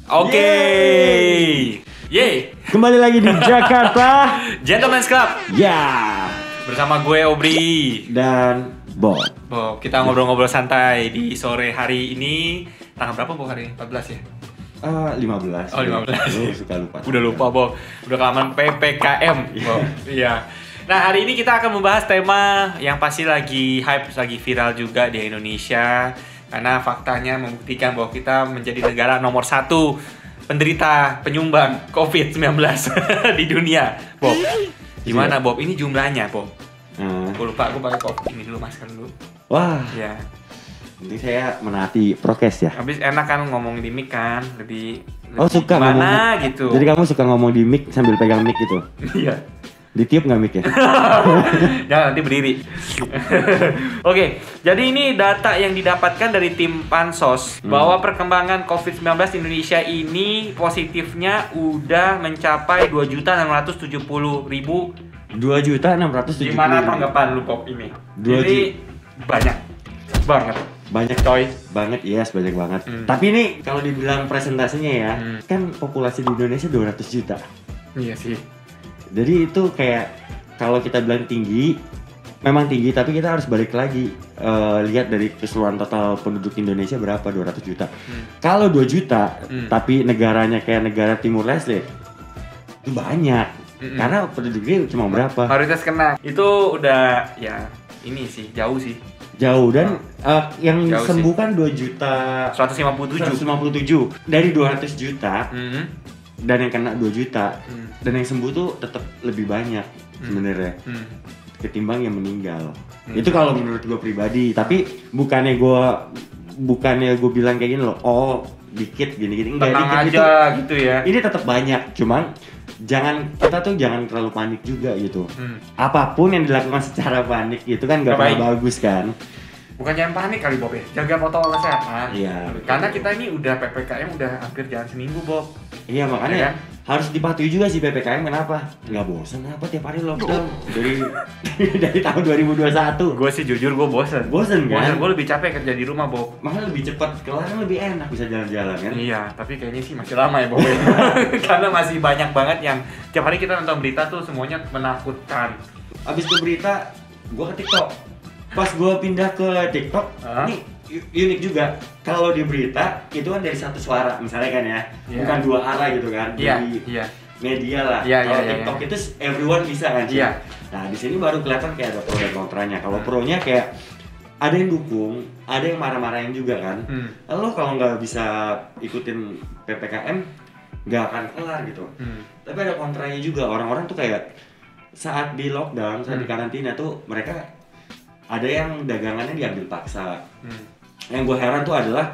Oke. Yeay. Kembali lagi di Jakarta Gentleman's Club. ya, Bersama gue Obri dan Bob. Bob, kita ngobrol-ngobrol santai di sore hari ini. Tanggal berapa Bob hari ini? 14 ya? 15. Oh 15. Lu suka lupa. Udah lupa Bob. Udah kelamaan PPKM Bob. Iya. Nah hari ini kita akan membahas tema yang pasti lagi hype, lagi viral juga di Indonesia. Karena faktanya membuktikan bahwa kita menjadi negara nomor 1 penderita penyumbang COVID-19 di dunia, Bob. Gimana, Bob? Ini jumlahnya, Bob. Gue lupa, gue pakai COVID ini dulu, masker dulu. Wah, Ya. ini saya menaati prokes ya. Habis enak kan ngomong di mic kan, lebih Oh, suka gimana ngomong gitu. Jadi kamu suka ngomong di mic sambil pegang mic gitu. Iya. Ditiup nggak mic ya? Jangan nanti berdiri. Oke, jadi ini data yang didapatkan dari tim Pansos bahwa perkembangan COVID-19 di Indonesia ini positifnya udah mencapai 2.670.000. 2.670.000. Gimana tanggapan lu Pop ini? 2 Ini banyak banget. Banyak Coy. banget, yes, banyak banget. Tapi ini kalau dibilang presentasinya ya, kan populasi di Indonesia 200 juta. Iya sih. Jadi itu kayak kalau kita bilang tinggi, memang tinggi, tapi kita harus balik lagi lihat dari keseluruhan total penduduk Indonesia berapa, 200 juta. Kalau 2 juta, tapi negaranya kayak negara Timur Leste, itu banyak. Karena penduduknya cuma berapa? Mayoritas kena. Itu udah ya ini sih jauh sih. Jauh, dan yang Jauh sembuh kan 2 juta 157. 157 dari 200 juta. Mhm. Dan yang kena 2 juta, dan yang sembuh tuh tetap lebih banyak sebenarnya ketimbang yang meninggal. Itu kalau menurut gue pribadi, tapi bukannya gue bilang kayak gini loh, oh dikit gini-gini, enggak, Tenang dikit aja itu, gitu ya. ini tetap banyak, cuman kita tuh jangan terlalu panik juga gitu. Apapun yang dilakukan secara panik itu kan gak Gak pernah bagus kan. Bukan jangan panik kali Bob ya, jaga protokol kesehatan. Iya. Karena kita ini udah PPKM udah hampir jalan seminggu Bob. Iya, makanya Ya kan? harus dipatuhi juga sih PPKM. Kenapa? Nggak bosan apa tiap hari lockdown dari tahun 2021. Gue sih jujur gue bosen. Bosen kan? Gue lebih capek kerja di rumah Bob. Makanya lebih cepat kelar, lebih enak bisa jalan-jalan kan. Iya, tapi kayaknya sih masih lama ya Bob. Karena masih banyak banget yang tiap hari kita nonton berita tuh semuanya menakutkan. Abis itu berita, gua ke TikTok. Pas gua pindah ke TikTok, ini unik juga. Kalau di berita itu kan dari satu suara, misalnya kan ya, bukan dua arah gitu kan. Dari media lah. Kalau TikTok itu everyone bisa kan. Iya. Nah di sini baru kelihatan kayak ada pro dan kontranya. Kalau pro-nya kayak ada yang dukung, ada yang marah-marahin juga kan. Lo kalau nggak bisa ikutin PPKM, nggak akan kelar gitu. Tapi ada kontranya juga, orang-orang tuh kayak saat di lockdown, saat di karantina tuh mereka ada yang dagangannya diambil paksa. Yang gue heran tuh adalah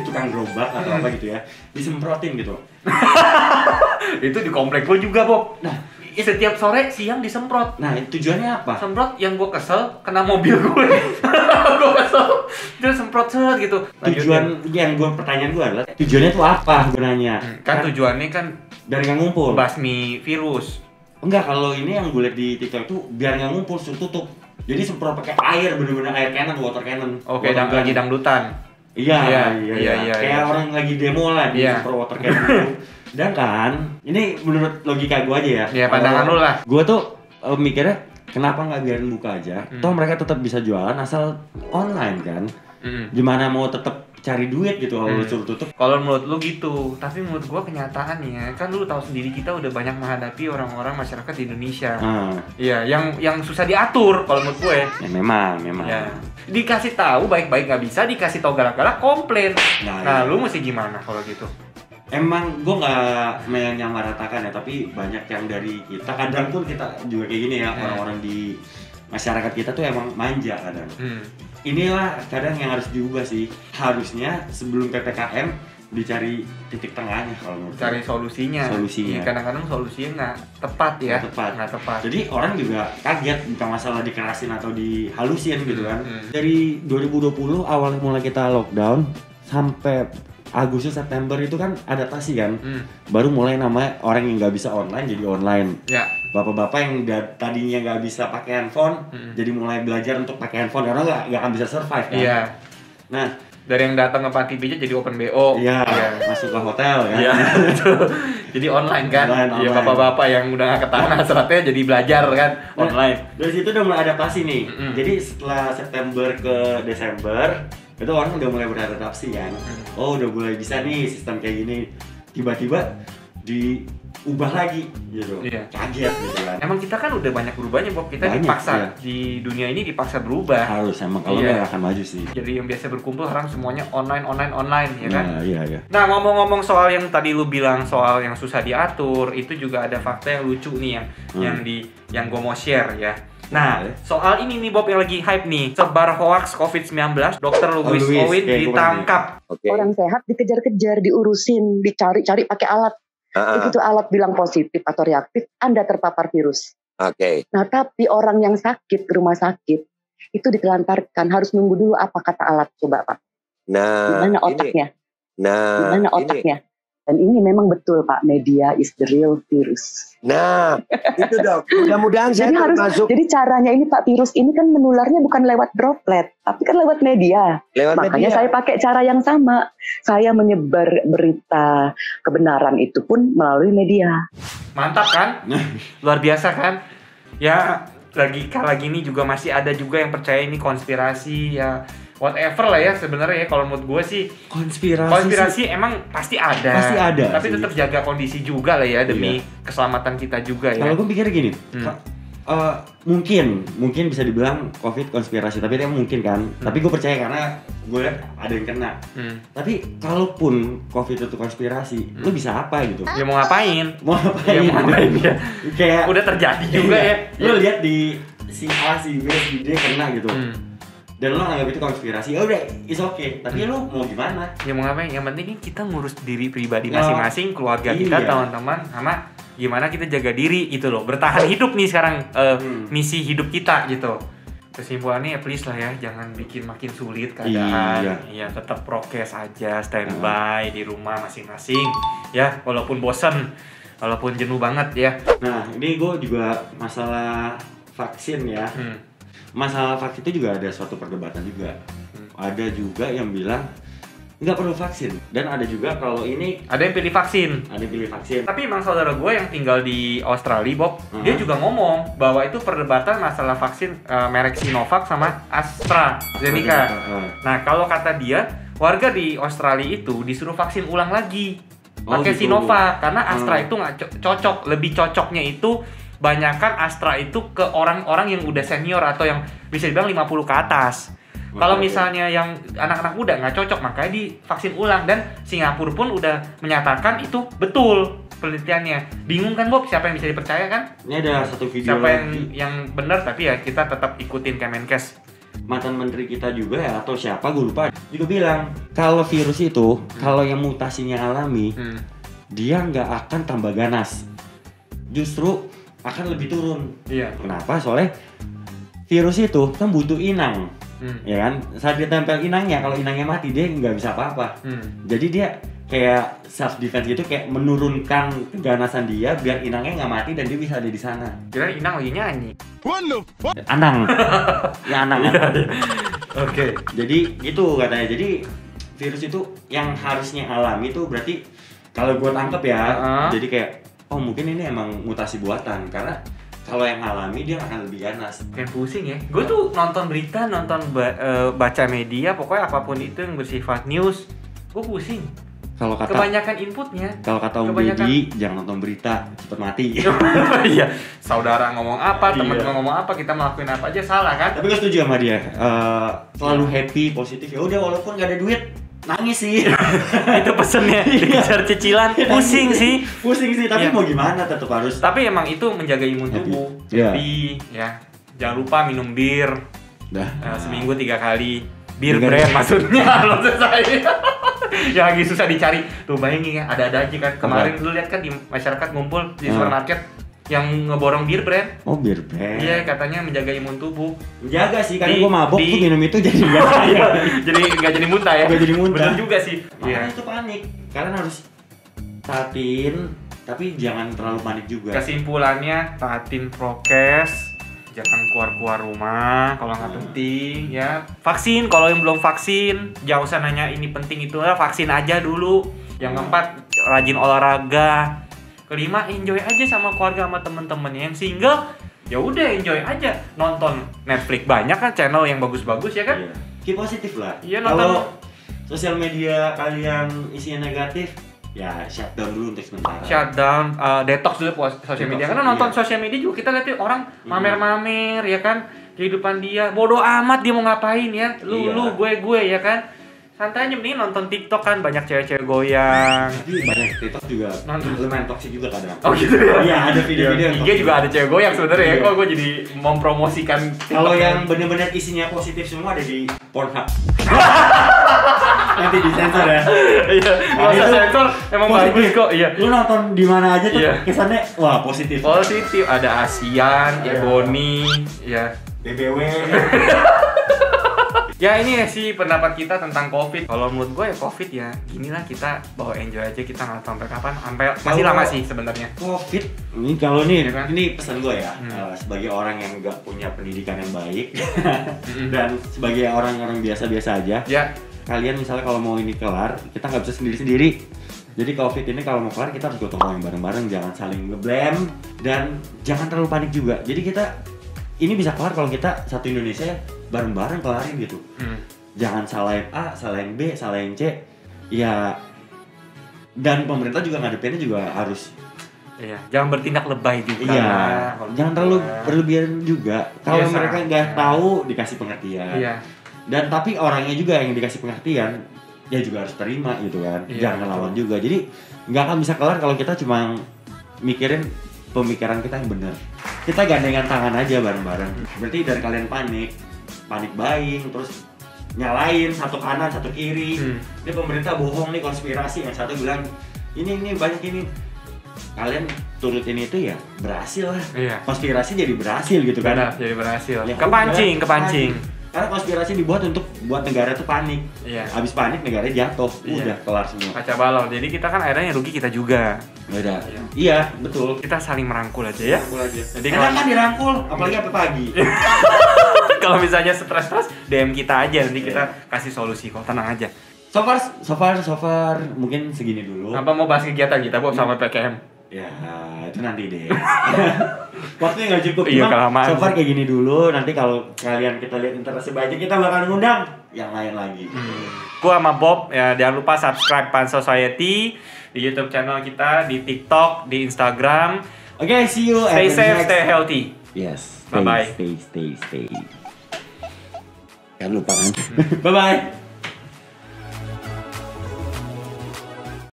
tukang gerobak atau apa gitu ya, disemprotin gitu. Itu di komplek gue juga Bob. Nah, setiap sore siang disemprot. Nah, tujuannya apa? Semprot yang gue kesel kena mobil gue. Gue kesel terus semprot set gitu. Tujuan yang pertanyaan gue adalah tujuannya tuh apa gunanya? Kan tujuannya kan biar nggak ngumpul. basmi virus. Enggak, kalau ini yang gue liat di TikTok tuh biar nggak ngumpul, suruh tutup. Jadi semprot pakai air, bener-bener air cannon, water cannon. Oke, lagi dangdutan. Iya. Iya. Kayak orang lagi demo lah di semprot water cannon itu. Dan kan, ini menurut logika gue aja ya. Iya, pandangan lu lah. Gue tuh mikirnya kenapa nggak biarin buka aja? Toh mereka tetap bisa jualan asal online kan. Gimana mau tetap cari duit gitu kalau lu suruh tutup? Kalau menurut lu gitu, tapi menurut gua kenyataannya kan lu tahu sendiri kita udah banyak menghadapi orang-orang masyarakat di Indonesia. Iya, yang susah diatur kalau menurut gue. Ya memang. Ya. Dikasih tahu baik-baik nggak bisa, dikasih tahu galak-galak komplain. Nah, lu mesti gimana kalau gitu? Emang gue nggak menyamaratakan ya, tapi banyak yang dari kita, kadang pun kita juga kayak gini ya, orang-orang di masyarakat kita tuh emang manja kadang. Inilah kadang yang harus diubah sih. Harusnya sebelum PPKM dicari titik tengahnya kalau menurut Cari solusinya. Solusinya. Kadang-kadang solusinya nggak tepat ya. Nggak tepat. Jadi orang juga kaget, bukan masalah dikerasin atau dihalusin gitu kan. Dari 2020 awal mulai kita lockdown sampai Agustus September itu kan adaptasi kan. Baru mulai namanya orang yang nggak bisa online jadi online. Ya. Bapak-bapak yang tadinya nggak bisa pakai handphone jadi mulai belajar untuk pakai handphone karena nggak akan bisa survive kan. Iya. Nah Dari yang datang ke panti pijat jadi open BO. Iya, masuk ke hotel kan. Iya, betul. Jadi online kan. Iya, bapak-bapak yang udah nggak ke tanah seratnya jadi belajar kan online. Dari situ udah mulai adaptasi nih. Jadi setelah September ke Desember itu orang udah mulai beradaptasi kan. Oh, udah mulai bisa nih sistem kayak gini. Tiba-tiba diubah lagi gitu. Iya. Kaget gitu kan. Emang kita kan udah banyak berubahnya, Bob. Kita Banyak, dipaksa iya. di dunia ini dipaksa berubah. Harus emang kalau Iya. nggak akan maju sih. Jadi yang biasa berkumpul sekarang semuanya online ya kan? Nah, iya. Nah, ngomong-ngomong soal yang tadi lu bilang soal yang susah diatur, itu juga ada fakta yang lucu nih yang gue mau share ya. Nah, soal ini nih Bob yang lagi hype nih, sebar hoax COVID-19, Dr. Louis Owen ditangkap. Orang sehat dikejar-kejar, diurusin, dicari-cari pakai alat. Begitu alat bilang positif atau reaktif, Anda terpapar virus. Nah, tapi orang yang sakit ke rumah sakit itu ditelantarkan, harus nunggu dulu apa kata alat, coba Pak. Gimana otaknya? Gimana otaknya? Dan ini memang betul Pak, media is the real virus. Nah, itu dok. Mudah-mudahan saya termasuk. Jadi caranya ini Pak, virus ini kan menularnya bukan lewat droplet, tapi kan lewat media. Makanya saya pakai cara yang sama. Saya menyebar berita kebenaran itu pun melalui media. Mantap kan? Luar biasa kan? Ya, lagi kala gini juga masih ada juga yang percaya ini konspirasi ya. Whatever lah ya sebenarnya ya, kalau menurut gue sih konspirasi emang pasti ada tapi tetap jaga kondisi juga lah ya demi keselamatan kita juga ya. Kalau gue pikir gini, mungkin bisa dibilang COVID konspirasi, tapi dia mungkin kan. Tapi gue percaya karena gue lihat ada yang kena. Tapi kalaupun COVID itu konspirasi, lu bisa apa gitu? Ya mau ngapain? Ya. Kayak udah terjadi juga ya. Lu lihat di si A, si B, si D kena gitu. Dan lo nganggap itu konspirasi, ya udah, it's okay. Tapi lo mau gimana? Ya mau ngapain? Yang penting kita ngurus diri pribadi masing-masing, keluarga kita, teman-teman, sama gimana kita jaga diri gitu loh. Bertahan hidup nih sekarang, misi hidup kita gitu. Kesimpulannya ya please lah ya, jangan bikin makin sulit keadaan. Iya, tetap prokes aja, standby di rumah masing-masing. Ya, walaupun bosan, walaupun jenuh banget ya. Nah, ini gue juga masalah vaksin ya. Masalah vaksin itu juga ada suatu perdebatan juga. Ada juga yang bilang nggak perlu vaksin, dan ada juga kalau ini ada yang pilih vaksin. Tapi emang saudara gue yang tinggal di Australia, Bob, dia juga ngomong bahwa itu perdebatan masalah vaksin merek Sinovac sama AstraZeneca. Nah, kalau kata dia, warga di Australia itu disuruh vaksin ulang lagi pakai Sinovac karena Astra itu nggak cocok. Lebih cocoknya itu banyakkan Astra itu ke orang-orang yang udah senior atau yang bisa dibilang 50 ke atas. Kalau misalnya yang anak-anak muda nggak cocok, makanya divaksin ulang. Dan Singapura pun udah menyatakan itu betul penelitiannya. Bingung kan Bob, siapa yang bisa dipercaya kan? Ini ada satu video siapa lagi yang benar, tapi ya kita tetap ikutin Kemenkes. Mantan menteri kita juga ya, atau siapa gue lupa, juga bilang kalau virus itu kalau yang mutasinya alami, dia nggak akan tambah ganas, justru akan lebih turun. Kenapa? Soalnya virus itu kan butuh inang, ya kan? Saat dia tempel inangnya, kalau inangnya mati dia nggak bisa apa-apa. Jadi dia kayak self defense gitu, kayak menurunkan keganasan dia biar inangnya nggak mati dan dia bisa ada di sana. Kira inang lagi nyanyi. Anang, ya anang. Oke. Jadi gitu katanya. Jadi virus itu yang harusnya alami itu berarti kalau gue tangkep ya, jadi kayak oh mungkin ini emang mutasi buatan, karena kalau yang alami dia akan lebih ganas. Kayak pusing ya. Gue tuh nonton berita, baca media, pokoknya apapun itu yang bersifat news, gue pusing. Kalau kata kebanyakan inputnya. Kalau kata Om Deddy, jangan nonton berita, cepet mati. Iya. Saudara ngomong apa, teman ngomong apa, kita melakukan apa aja salah kan? Tapi gue setuju sama dia. Selalu happy, positif. Ya udah, walaupun gak ada duit, nangis sih. Itu pesennya, dikejar cicilan. Pusing sih, tapi mau gimana, tetap harus. Tapi emang itu menjaga imun tubuh. Happy, ya. Jangan lupa minum bir. Seminggu 3 kali. Bir brand maksudnya. Maksud saya. Yang lagi susah dicari. Tuh bayangin ya, ada-ada aja kan. Kemarin lu lihat kan di masyarakat ngumpul di supermarket yang ngeborong bir brand. Oh, bir brand. Iya, katanya menjaga imun tubuh. Menjaga sih, karena gue mabok tuh minum itu jadi enggak. Jadi enggak jadi muntah ya. Enggak jadi muntah. Benar juga sih. Iya. Itu panik. Kalian harus taatin, tapi jangan terlalu panik juga. Kesimpulannya, taatin prokes, jangan keluar rumah kalau nggak penting ya. Vaksin kalau yang belum vaksin, jangan usah nanya ini penting itu lah, vaksin aja dulu. Yang keempat, rajin olahraga. Kelima, enjoy aja sama keluarga sama temen-temen. Yang single, ya udah enjoy aja, nonton Netflix banyak kan channel yang bagus-bagus ya kan. Keep positif lah. Iya, kalau sosial media kalian isinya negatif, ya shutdown dulu untuk sementara. Shutdown, detox dulu sosial media. Karena nonton sosial media juga kita lihat orang mamer-mamer ya kan, kehidupan dia. Bodoh amat dia mau ngapain ya. Lu gue ya kan. Santai aja, mending nonton TikTok kan, banyak cewek-cewek goyang. Tapi banyak TikTok juga lumayan toksik juga kadang. Oh gitu ya? Iya, ada video-video yang IG juga ada cewek goyang sebenarnya ya. Kok gue jadi mempromosikan TikTok. Kalau yang bener-bener isinya positif semua ada di Pornhub. Nanti disensor ya. Iya, nggak usah sensor, emang bagus kok. Iya. Lu nonton di mana aja tuh kesannya wah positif. Positif, ada Asian, Ebony, ya BBW. Ya ini sih pendapat kita tentang COVID. Kalau menurut gue ya COVID ya ginilah, kita bawa enjoy aja, kita nggak tahu sampai kapan, sampai masih lama sih sebenarnya. COVID ini kalau nih kan? Ini pesan gue ya, sebagai orang yang nggak punya pendidikan yang baik dan sebagai orang-orang biasa-biasa aja. Ya. Kalian misalnya kalau mau ini kelar, kita nggak bisa sendiri-sendiri. Jadi COVID ini kalau mau kelar kita harus gotong royong bareng-bareng, jangan saling ngeblame dan jangan terlalu panik juga. Jadi kita ini bisa kelar kalau kita satu Indonesia ya bareng-bareng kelarin gitu. Jangan salahin A, salahin B, salahin C. Ya, dan pemerintah juga ngadepinnya juga harus. Iya, jangan bertindak lebay juga. Iya, jangan terlalu berlebihan juga. Kalau mereka nggak tahu dikasih pengertian. Iya. Dan tapi orangnya juga yang dikasih pengertian, dia juga harus terima gitu kan. Jangan ngelawan juga. Jadi nggak akan bisa kelar kalau kita cuma mikirin pemikiran kita yang benar. Kita gandengan tangan aja bareng-bareng. Berarti dari kalian panik buying, terus nyalain satu kanan satu kiri. Ini pemerintah bohong nih, konspirasi. Yang satu bilang ini banyak ini. Kalian turutin itu ya berhasil lah. Iya. Konspirasi jadi berhasil gitu kan. Benar, jadi berhasil. Ya, kepancing. Karena konspirasi dibuat untuk buat negara tuh panik. Iya. Abis panik negara jatuh, udah kelar semua. Kaca balau. Jadi kita kan akhirnya yang rugi kita juga. Beda. Iya, betul. Kita saling merangkul aja ya. Jadi kan dirangkul, apalagi apa pagi. Kalau misalnya stres DM kita aja, nanti kita kasih solusi kok, tenang aja. So far mungkin segini dulu. Apa mau bahas kegiatan kita sama PKM? Ya, itu nanti deh. Waktunya nggak cukup. Iya, kelamaan. So far kayak gini dulu, nanti kalau kalian kita lihat interaksi banyak, kita bakal ngundang yang lain lagi. Gua sama Bob, ya jangan lupa subscribe Pan Society di YouTube channel kita, di TikTok, di Instagram. Oke, see you. Stay safe, stay healthy. Yes. Bye-bye. Stay. Jangan lupa kan. Bye-bye.